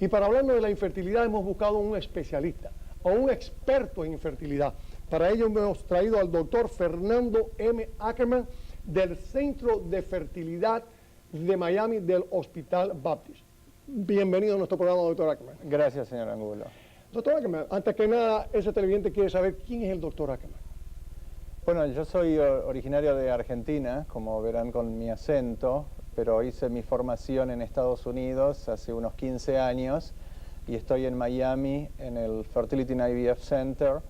Y para hablarnos de la infertilidad hemos buscado un especialista o un experto en infertilidad. Para ello hemos traído al doctor Fernando M. Ackerman del Centro de Fertilidad de Miami del Hospital Baptist. Bienvenido a nuestro programa, doctor Ackerman. Gracias, señor Angulo. Doctor Ackerman, antes que nada, ese televidente quiere saber quién es el doctor Ackerman. Bueno, yo soy originario de Argentina, como verán con mi acento, pero hice mi formación en Estados Unidos hace unos 15 años y estoy en Miami, en el Fertility and IVF Center,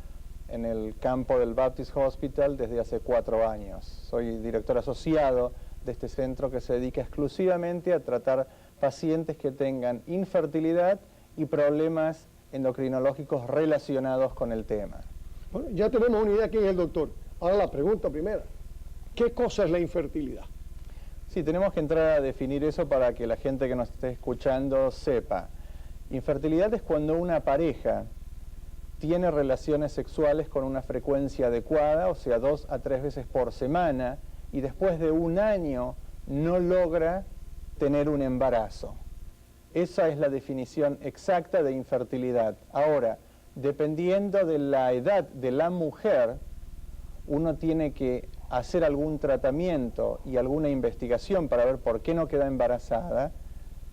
en el campo del Baptist Hospital desde hace 4 años. Soy director asociado de este centro que se dedica exclusivamente a tratar pacientes que tengan infertilidad y problemas endocrinológicos relacionados con el tema. Bueno, ya tenemos una idea de quién es el doctor. Ahora la pregunta primera, ¿qué cosa es la infertilidad? Sí, tenemos que entrar a definir eso para que la gente que nos esté escuchando sepa. Infertilidad es cuando una pareja tiene relaciones sexuales con una frecuencia adecuada, o sea, 2 a 3 veces por semana, y después de 1 año no logra tener un embarazo. Esa es la definición exacta de infertilidad. Ahora, dependiendo de la edad de la mujer, uno tiene que hacer algún tratamiento y alguna investigación para ver por qué no queda embarazada,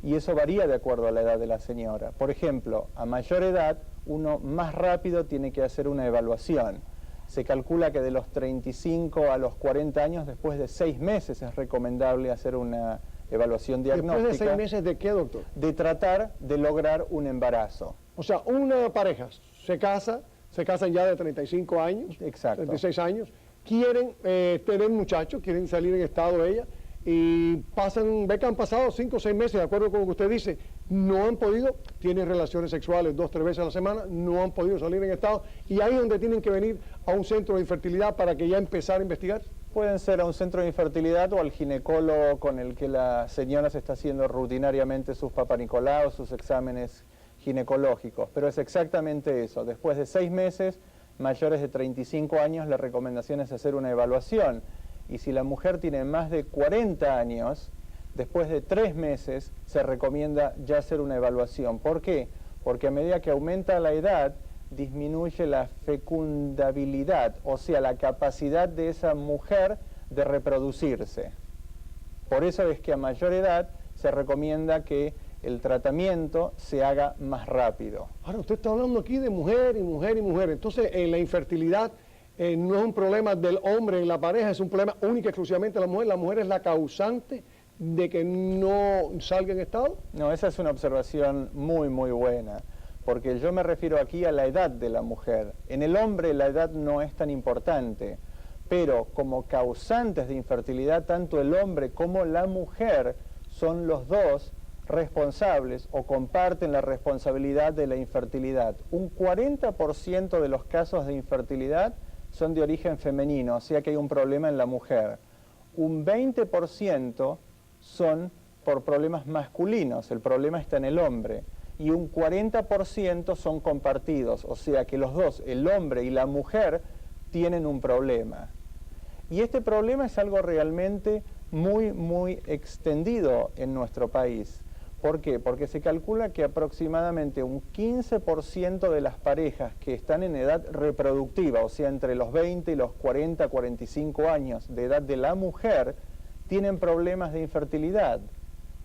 y eso varía de acuerdo a la edad de la señora. Por ejemplo, a mayor edad, uno más rápido tiene que hacer una evaluación. Se calcula que de los 35 a los 40 años, después de 6 meses es recomendable hacer una evaluación diagnóstica. ¿Después de 6 meses de qué, doctor? De tratar de lograr un embarazo. O sea, una pareja se casan ya de 35 años, Exacto. 36 años, quieren tener muchachos, quieren salir en estado ella, y ve que han pasado 5 o 6 meses, de acuerdo con lo que usted dice, no han podido, tienen relaciones sexuales 2 o 3 veces a la semana, no han podido salir en estado, y ahí es donde tienen que venir a un centro de infertilidad para que ya empezar a investigar. Pueden ser a un centro de infertilidad o al ginecólogo con el que la señora se está haciendo rutinariamente sus papanicolao, sus exámenes ginecológicos, pero es exactamente eso. Después de 6 meses, mayores de 35 años, la recomendación es hacer una evaluación. Y si la mujer tiene más de 40 años, después de 3 meses se recomienda ya hacer una evaluación. ¿Por qué? Porque a medida que aumenta la edad, disminuye la fecundabilidad, o sea, la capacidad de esa mujer de reproducirse. Por eso es que a mayor edad se recomienda que el tratamiento se haga más rápido. Ahora, usted está hablando aquí de mujer y mujer y mujer. Entonces, la infertilidad no es un problema del hombre en la pareja, es un problema único y exclusivamente de la mujer. La mujer es la causante de que no salga en estado. No, esa es una observación muy, muy buena, porque yo me refiero aquí a la edad de la mujer. En el hombre la edad no es tan importante, pero como causantes de infertilidad, tanto el hombre como la mujer son los dos responsables o comparten la responsabilidad de la infertilidad. Un 40% de los casos de infertilidad son de origen femenino, o sea que hay un problema en la mujer. Un 20% son por problemas masculinos, el problema está en el hombre. Y un 40% son compartidos, o sea que los dos, el hombre y la mujer, tienen un problema. Y este problema es algo realmente muy, muy extendido en nuestro país. ¿Por qué? Porque se calcula que aproximadamente un 15% de las parejas que están en edad reproductiva, o sea, entre los 20 y los 40, 45 años de edad de la mujer, tienen problemas de infertilidad.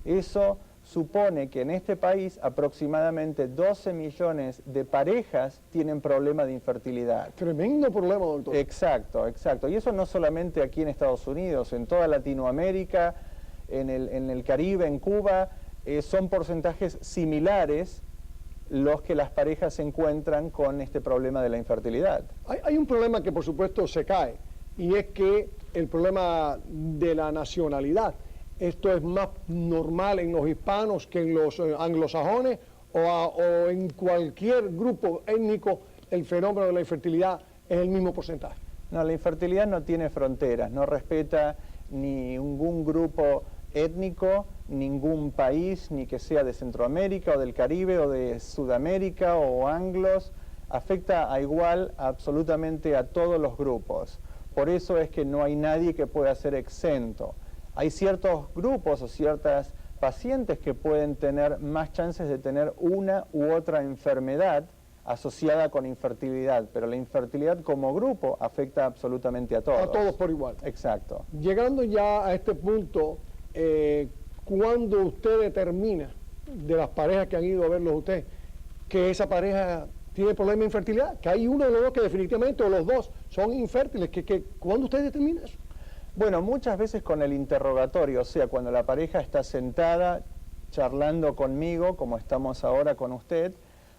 Eso supone que en este país aproximadamente 12 millones de parejas tienen problemas de infertilidad. Tremendo problema, doctor. Exacto, exacto. Y eso no solamente aquí en Estados Unidos, en toda Latinoamérica, en el Caribe, en Cuba, son porcentajes similares los que las parejas se encuentran con este problema de la infertilidad. Hay un problema que por supuesto se cae, y es que el problema de la nacionalidad. Esto es más normal en los hispanos que en los anglosajones, o en cualquier grupo étnico el fenómeno de la infertilidad es el mismo porcentaje. No, la infertilidad no tiene fronteras, no respeta ningún grupo étnico, ningún país, ni que sea de Centroamérica o del Caribe o de Sudamérica o anglos, afecta a igual absolutamente a todos los grupos. Por eso es que no hay nadie que pueda ser exento. Hay ciertos grupos o ciertas pacientes que pueden tener más chances de tener una u otra enfermedad asociada con infertilidad, pero la infertilidad como grupo afecta absolutamente a todos. A todos por igual. Exacto. Llegando ya a este punto, ¿cuándo usted determina de las parejas que han ido a verlos usted que esa pareja tiene problema de infertilidad? Que hay uno de los dos que definitivamente, o los dos, son infértiles. ¿Cuándo usted determina eso? Bueno, muchas veces con el interrogatorio, o sea, cuando la pareja está sentada charlando conmigo, como estamos ahora con usted,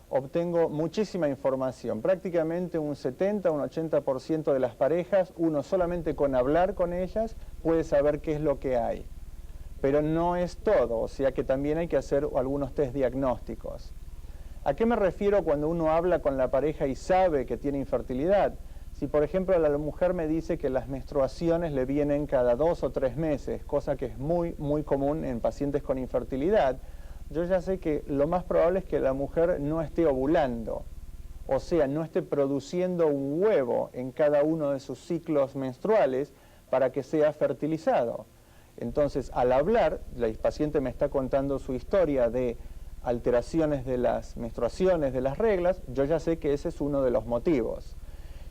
obtengo muchísima información. Prácticamente un 70, un 80% de las parejas, uno solamente con hablar con ellas puede saber qué es lo que hay. Pero no es todo, o sea que también hay que hacer algunos test diagnósticos. ¿A qué me refiero cuando uno habla con la pareja y sabe que tiene infertilidad? Si, por ejemplo, la mujer me dice que las menstruaciones le vienen cada 2 o 3 meses, cosa que es muy, muy común en pacientes con infertilidad, yo ya sé que lo más probable es que la mujer no esté ovulando, o sea, no esté produciendo un huevo en cada uno de sus ciclos menstruales para que sea fertilizado. Entonces, al hablar, la paciente me está contando su historia de alteraciones de las menstruaciones, de las reglas, yo ya sé que ese es uno de los motivos.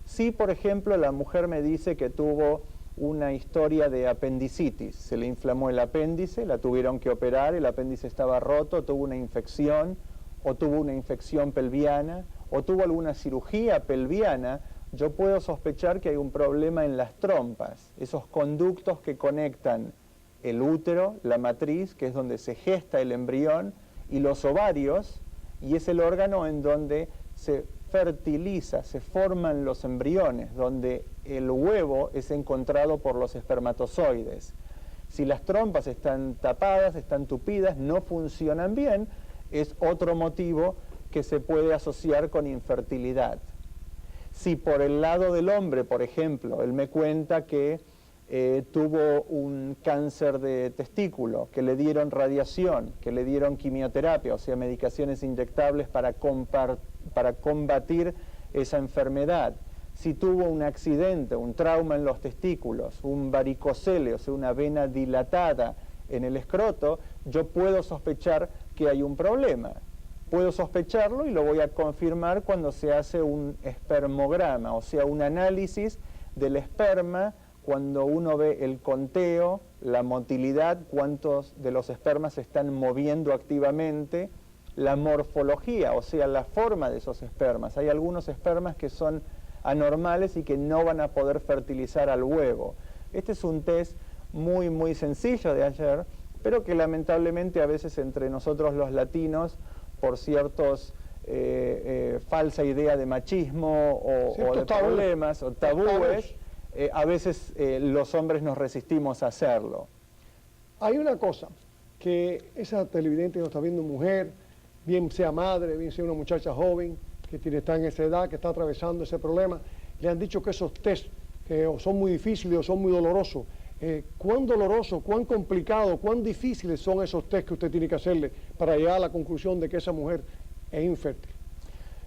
Si, por ejemplo, la mujer me dice que tuvo una historia de apendicitis, se le inflamó el apéndice, la tuvieron que operar, el apéndice estaba roto, tuvo una infección, o tuvo una infección pelviana, o tuvo alguna cirugía pelviana, yo puedo sospechar que hay un problema en las trompas, esos conductos que conectan el útero, la matriz, que es donde se gesta el embrión, y los ovarios, y es el órgano en donde se fertiliza, se forman los embriones, donde el huevo es encontrado por los espermatozoides. Si las trompas están tapadas, están tupidas, no funcionan bien, es otro motivo que se puede asociar con infertilidad. Si por el lado del hombre, por ejemplo, él me cuenta que tuvo un cáncer de testículo, que le dieron radiación, que le dieron quimioterapia, o sea, medicaciones inyectables para combatir esa enfermedad. Si tuvo un accidente, un trauma en los testículos, un varicocele, o sea, una vena dilatada en el escroto, yo puedo sospechar que hay un problema. Puedo sospecharlo y lo voy a confirmar cuando se hace un espermograma, o sea, un análisis del esperma, cuando uno ve el conteo, la motilidad, cuántos de los espermas se están moviendo activamente, la morfología, o sea, la forma de esos espermas. Hay algunos espermas que son anormales y que no van a poder fertilizar al huevo. Este es un test muy, muy sencillo de ayer, pero que lamentablemente a veces entre nosotros los latinos, por ciertos falsa idea de machismo o de problemas o tabúes, a veces los hombres nos resistimos a hacerlo. Hay una cosa, que esa televidente que nos está viendo mujer, bien sea madre, bien sea una muchacha joven, que está en esa edad, que está atravesando ese problema, le han dicho que esos test o son muy difíciles o son muy dolorosos. ¿Cuán doloroso, cuán complicado, cuán difíciles son esos test que usted tiene que hacerle para llegar a la conclusión de que esa mujer es infértil?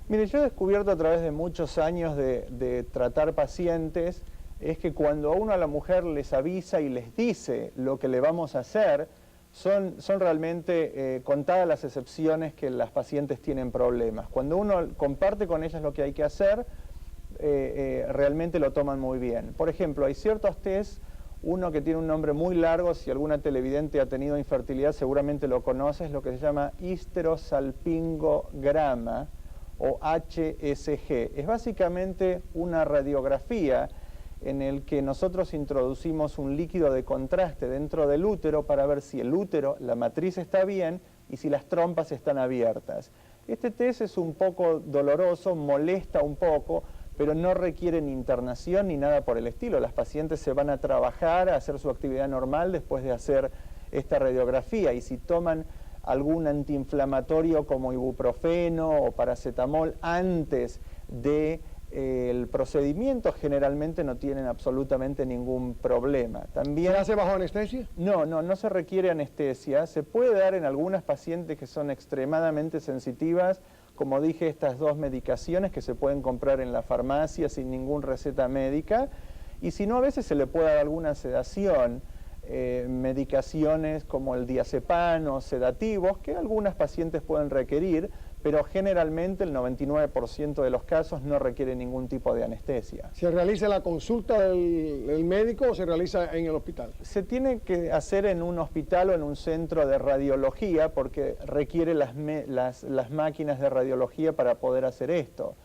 Mire, yo he descubierto a través de muchos años de tratar pacientes, es que cuando a la mujer les avisa y les dice lo que le vamos a hacer, son realmente contadas las excepciones que las pacientes tienen problemas. Cuando uno comparte con ellas lo que hay que hacer, realmente lo toman muy bien. Por ejemplo, hay ciertos test, uno que tiene un nombre muy largo, si alguna televidente ha tenido infertilidad seguramente lo conoce, es lo que se llama histerosalpingograma o HSG. Es básicamente una radiografía en el que nosotros introducimos un líquido de contraste dentro del útero para ver si el útero, la matriz está bien y si las trompas están abiertas. Este test es un poco doloroso, molesta un poco, pero no requieren internación ni nada por el estilo. Las pacientes se van a trabajar, a hacer su actividad normal después de hacer esta radiografía, y si toman algún antiinflamatorio como ibuprofeno o paracetamol antes de el procedimiento, generalmente no tienen absolutamente ningún problema. También, ¿se hace bajo anestesia? No se requiere anestesia. Se puede dar en algunas pacientes que son extremadamente sensitivas, como dije, estas dos medicaciones que se pueden comprar en la farmacia sin ninguna receta médica, y si no, a veces se le puede dar alguna sedación. medicaciones como el diazepam o sedativos que algunas pacientes pueden requerir, pero generalmente el 99% de los casos no requiere ningún tipo de anestesia. ¿Se realiza la consulta del médico o se realiza en el hospital? Se tiene que hacer en un hospital o en un centro de radiología porque requiere las máquinas de radiología para poder hacer esto.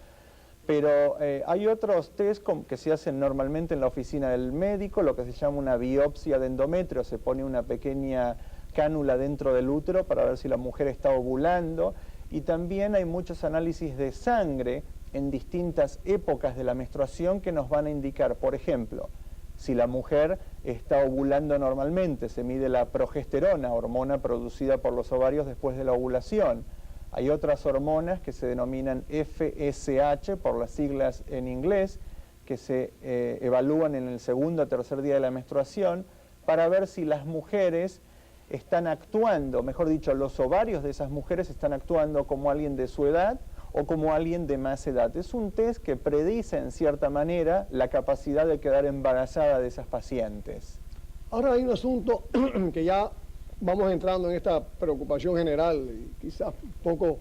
Pero hay otros test que se hacen normalmente en la oficina del médico, lo que se llama una biopsia de endometrio. Se pone una pequeña cánula dentro del útero para ver si la mujer está ovulando. Y también hay muchos análisis de sangre en distintas épocas de la menstruación que nos van a indicar, por ejemplo, si la mujer está ovulando normalmente. Se mide la progesterona, hormona producida por los ovarios después de la ovulación. Hay otras hormonas que se denominan FSH, por las siglas en inglés, que se evalúan en el segundo o tercer día de la menstruación para ver si las mujeres están actuando, mejor dicho, los ovarios de esas mujeres están actuando como alguien de su edad o como alguien de más edad. Es un test que predice en cierta manera la capacidad de quedar embarazada de esas pacientes. Ahora hay un asunto que ya vamos entrando en esta preocupación general y quizás un poco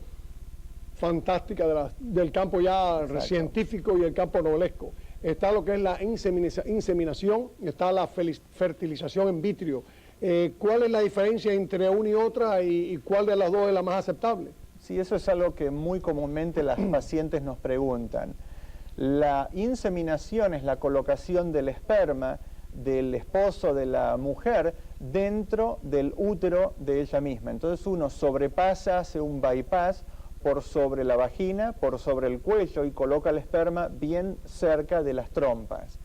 fantástica del campo ya científico y el campo novelesco. Está lo que es la inseminación, está la fertilización in vitro. ¿Cuál es la diferencia entre una y otra y cuál de las dos es la más aceptable? Sí, eso es algo que muy comúnmente las pacientes nos preguntan. La inseminación es la colocación del esperma del esposo de la mujer dentro del útero de ella misma. Entonces uno sobrepasa, hace un bypass por sobre la vagina, por sobre el cuello y coloca el esperma bien cerca de las trompas.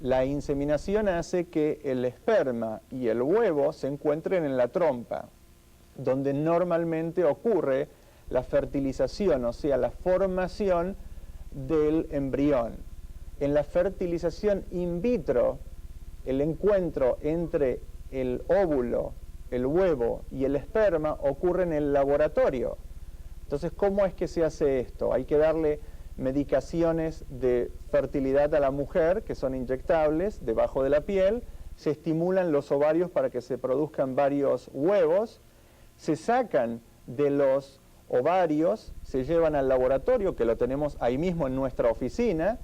La inseminación hace que el esperma y el huevo se encuentren en la trompa, donde normalmente ocurre la fertilización, o sea, la formación del embrión. En la fertilización in vitro, el encuentro entre el óvulo, el huevo y el esperma ocurre en el laboratorio. Entonces, ¿cómo es que se hace esto? Hay que darle medicaciones de fertilidad a la mujer, que son inyectables, debajo de la piel, se estimulan los ovarios para que se produzcan varios huevos, se sacan de los ovarios, se llevan al laboratorio, que lo tenemos ahí mismo en nuestra oficina,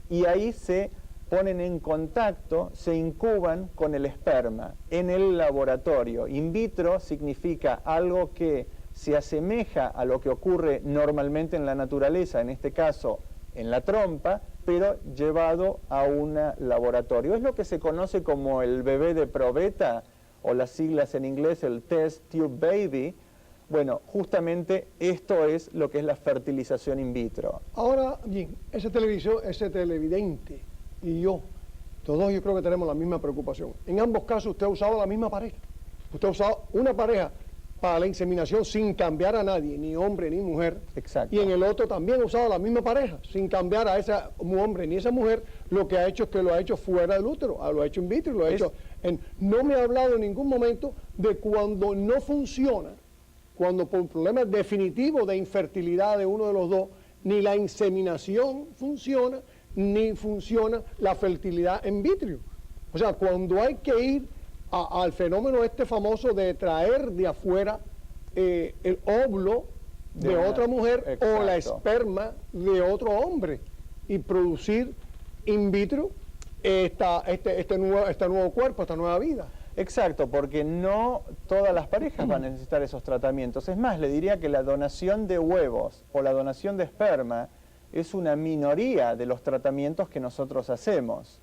y ahí se ponen en contacto, se incuban con el esperma en el laboratorio. In vitro significa algo que se asemeja a lo que ocurre normalmente en la naturaleza, en este caso en la trompa, pero llevado a un laboratorio. Es lo que se conoce como el bebé de probeta, o las siglas en inglés, el test tube baby. Bueno, justamente esto es lo que es la fertilización in vitro. Ahora, bien, ese televidente y yo creo que tenemos la misma preocupación. En ambos casos usted ha usado la misma pareja. Usted ha usado una pareja para la inseminación sin cambiar a nadie, ni hombre ni mujer. Exacto. Y en el otro también ha usado la misma pareja, sin cambiar a ese hombre ni esa mujer. Lo que ha hecho es que lo ha hecho fuera del útero, lo ha hecho in vitro, lo ha hecho no me ha hablado en ningún momento de cuando no funciona, cuando por problemas definitivos de infertilidad de uno de los dos, ni la inseminación funciona, ni funciona la fertilidad in vitro. O sea, cuando hay que ir al fenómeno famoso de traer de afuera el óvulo de otra mujer, exacto, o la esperma de otro hombre y producir in vitro este nuevo cuerpo, esta nueva vida. Exacto, porque no todas las parejas van a necesitar esos tratamientos. Es más, le diría que la donación de huevos o la donación de esperma es una minoría de los tratamientos que nosotros hacemos.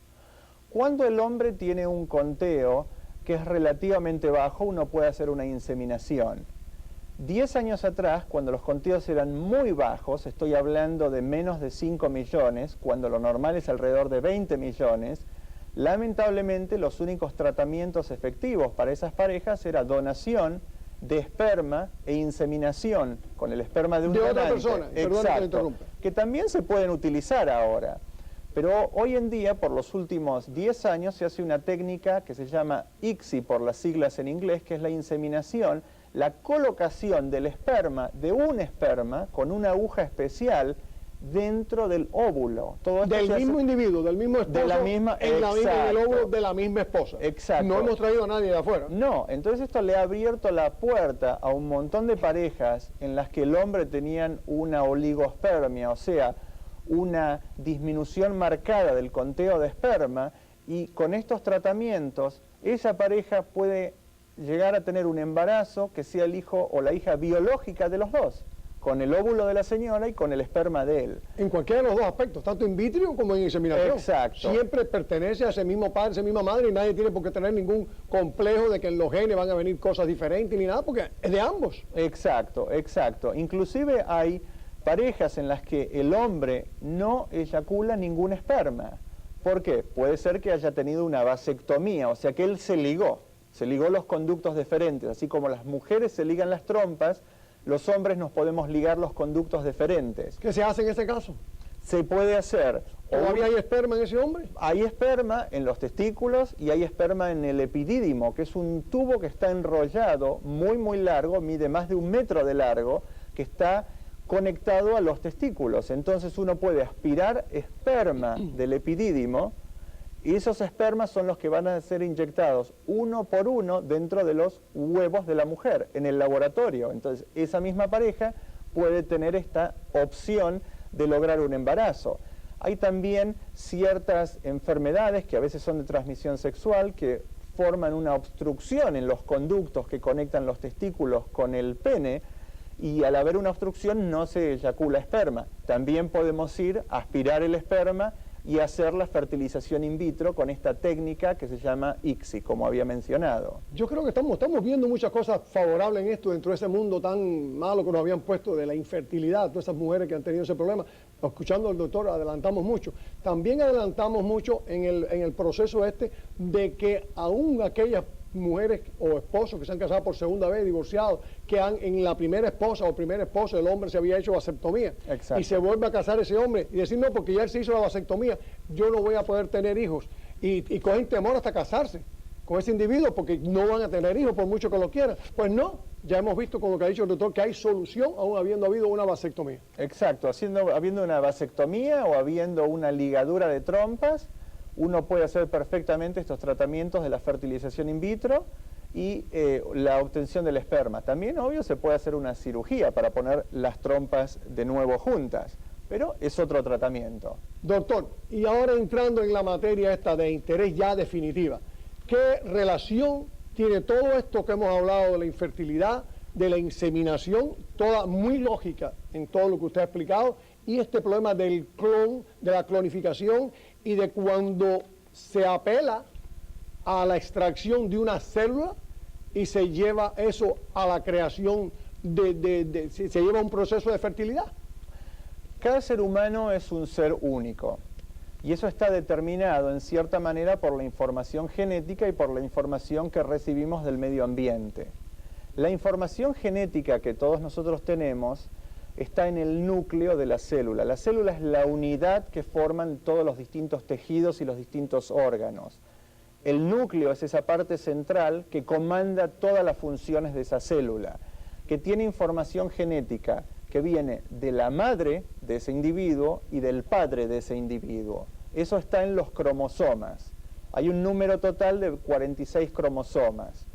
Cuando el hombre tiene un conteo que es relativamente bajo, uno puede hacer una inseminación. 10 años atrás, cuando los conteos eran muy bajos, estoy hablando de menos de 5 millones, cuando lo normal es alrededor de 20 millones, lamentablemente los únicos tratamientos efectivos para esas parejas era donación de esperma e inseminación con el esperma de un donante. Otra persona, perdón que le interrumpa. Que también se pueden utilizar ahora. Pero hoy en día, por los últimos 10 años, se hace una técnica que se llama ICSI, por las siglas en inglés, que es la inseminación, la colocación del esperma, de un esperma, con una aguja especial dentro del óvulo. Todo esto Del se mismo hace individuo, del mismo esposo, de la misma, en el óvulo exacto. de la misma esposa. Exacto. No hemos traído a nadie de afuera. No, entonces esto le ha abierto la puerta a un montón de parejas en las que el hombre tenían una oligospermia, o sea, una disminución marcada del conteo de esperma, y con estos tratamientos esa pareja puede llegar a tener un embarazo que sea el hijo o la hija biológica de los dos, con el óvulo de la señora y con el esperma de él. En cualquiera de los dos aspectos, tanto in vitro como en inseminación. Exacto. Siempre pertenece a ese mismo padre, esa misma madre, y nadie tiene por qué tener ningún complejo de que en los genes van a venir cosas diferentes ni nada, porque es de ambos. Exacto, exacto. Inclusive hay parejas en las que el hombre no eyacula ningún esperma. ¿Por qué? Puede ser que haya tenido una vasectomía, o sea que él se ligó los conductos deferentes, así como las mujeres se ligan las trompas, los hombres nos podemos ligar los conductos deferentes. ¿Qué se hace en ese caso? Se puede hacer. ¿Todavía hay esperma en ese hombre? Hay esperma en los testículos y hay esperma en el epidídimo, que es un tubo que está enrollado, muy largo, mide más de 1 metro de largo, que está conectado a los testículos. Entonces uno puede aspirar esperma del epidídimo y esos espermas son los que van a ser inyectados uno por uno dentro de los huevos de la mujer en el laboratorio. Entonces esa misma pareja puede tener esta opción de lograr un embarazo. Hay también ciertas enfermedades que a veces son de transmisión sexual que forman una obstrucción en los conductos que conectan los testículos con el pene, y al haber una obstrucción no se eyacula esperma. También podemos ir a aspirar el esperma y hacer la fertilización in vitro con esta técnica que se llama ICSI, como había mencionado. Yo creo que estamos viendo muchas cosas favorables en esto, dentro de ese mundo tan malo que nos habían puesto de la infertilidad, todas esas mujeres que han tenido ese problema. Escuchando al doctor, adelantamos mucho. También adelantamos mucho en el proceso este de que aún aquellas mujeres o esposos que se han casado por segunda vez, divorciados, que en la primera esposa o primer esposo el hombre se había hecho vasectomía. Exacto. Y se vuelve a casar ese hombre y decir, no, porque ya él se hizo la vasectomía, yo no voy a poder tener hijos. Y cogen temor hasta casarse con ese individuo porque no van a tener hijos por mucho que lo quieran. Pues no, ya hemos visto con lo que ha dicho el doctor que hay solución aún habiendo habido una vasectomía. Exacto, habiendo una vasectomía o habiendo una ligadura de trompas, uno puede hacer perfectamente estos tratamientos de la fertilización in vitro y la obtención del esperma. También, obvio, se puede hacer una cirugía para poner las trompas de nuevo juntas, pero es otro tratamiento. Doctor, y ahora entrando en la materia esta de interés ya definitiva, ¿qué relación tiene todo esto que hemos hablado de la infertilidad, de la inseminación, toda muy lógica en todo lo que usted ha explicado, y este problema del clon, de la clonificación y de cuando se apela a la extracción de una célula y se lleva eso a la creación se lleva a un proceso de fertilidad? Cada ser humano es un ser único y eso está determinado en cierta manera por la información genética y por la información que recibimos del medio ambiente. La información genética que todos nosotros tenemos está en el núcleo de la célula. La célula es la unidad que forman todos los distintos tejidos y los distintos órganos. El núcleo es esa parte central que comanda todas las funciones de esa célula, que tiene información genética que viene de la madre de ese individuo y del padre de ese individuo. Eso está en los cromosomas. Hay un número total de 46 cromosomas.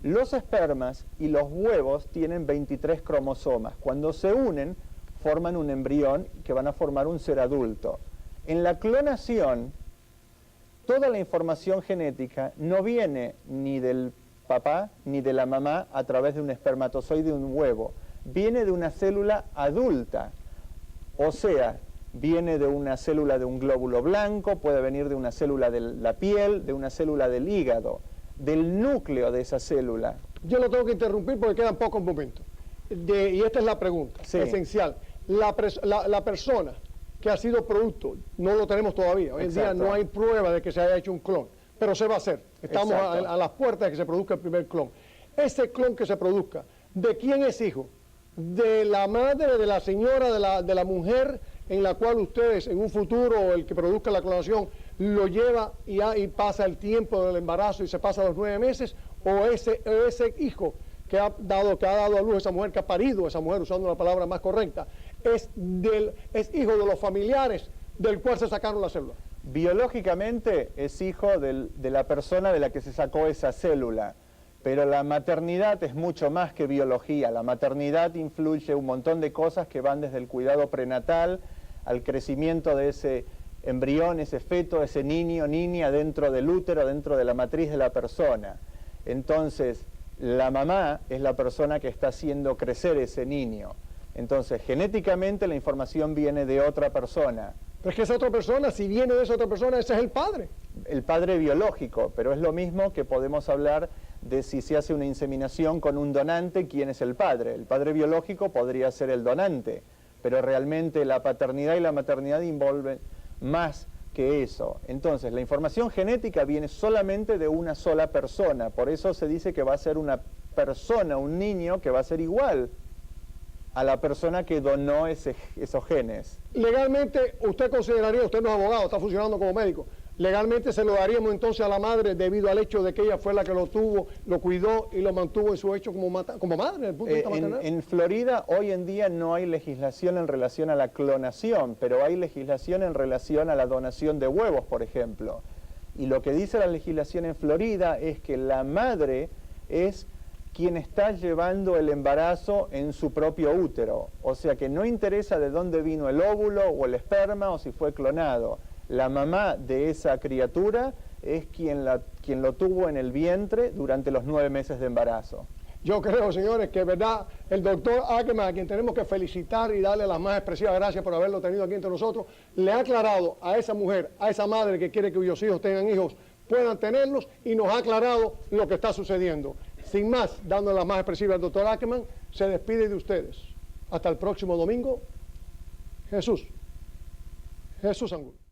Los espermas y los huevos tienen 23 cromosomas. Cuando se unen, forman un embrión que van a formar un ser adulto. En la clonación, toda la información genética no viene ni del papá ni de la mamá a través de un espermatozoide o un huevo. Viene de una célula adulta. O sea, viene de una célula de un glóbulo blanco, puede venir de una célula de la piel, de una célula del hígado, del núcleo de esa célula. Yo lo tengo que interrumpir porque quedan pocos momentos. Y esta es la pregunta esencial. La persona que ha sido producto, no lo tenemos todavía. Hoy en día no hay prueba de que se haya hecho un clon, pero se va a hacer. Estamos a las puertas de que se produzca el primer clon. Ese clon que se produzca, ¿de quién es hijo? ¿De la madre, de la señora, de la mujer en la cual ustedes en un futuro, el que produzca la clonación, lo lleva y pasa el tiempo del embarazo y se pasa los 9 meses? ¿O ese hijo que ha dado a luz esa mujer, que ha parido esa mujer, usando la palabra más correcta, es hijo de los familiares del cual se sacaron la célula? Biológicamente es hijo de la persona de la que se sacó esa célula, pero la maternidad es mucho más que biología. La maternidad influye un montón de cosas que van desde el cuidado prenatal al crecimiento de ese embrión, ese feto, ese niño, niña dentro del útero, dentro de la matriz de la persona. Entonces, la mamá es la persona que está haciendo crecer ese niño. Entonces, genéticamente la información viene de otra persona. Pero es que esa otra persona, si viene de esa otra persona, ese es el padre. El padre biológico, pero es lo mismo que podemos hablar de si se hace una inseminación con un donante, ¿quién es el padre? El padre biológico podría ser el donante, pero realmente la paternidad y la maternidad envuelven más que eso. Entonces, la información genética viene solamente de una sola persona, por eso se dice que va a ser una persona, un niño que va a ser igual a la persona que donó esos genes. Legalmente, usted consideraría, usted no es abogado, está funcionando como médico, legalmente se lo daríamos entonces a la madre debido al hecho de que ella fue la que lo tuvo, lo cuidó y lo mantuvo en su hecho como madre, desde el punto de vista maternal. En Florida hoy en día no hay legislación en relación a la clonación, pero hay legislación en relación a la donación de huevos, por ejemplo. Y lo que dice la legislación en Florida es que la madre es quien está llevando el embarazo en su propio útero. O sea que no interesa de dónde vino el óvulo o el esperma o si fue clonado. La mamá de esa criatura es quien lo tuvo en el vientre durante los 9 meses de embarazo. Yo creo, señores, que verdad, el doctor Ackerman, a quien tenemos que felicitar y darle las más expresivas gracias por haberlo tenido aquí entre nosotros, le ha aclarado a esa mujer, a esa madre que quiere que cuyos hijos tengan hijos, puedan tenerlos, y nos ha aclarado lo que está sucediendo. Sin más, dándole las más expresivas al doctor Ackerman, se despide de ustedes. Hasta el próximo domingo. Jesús Angulo.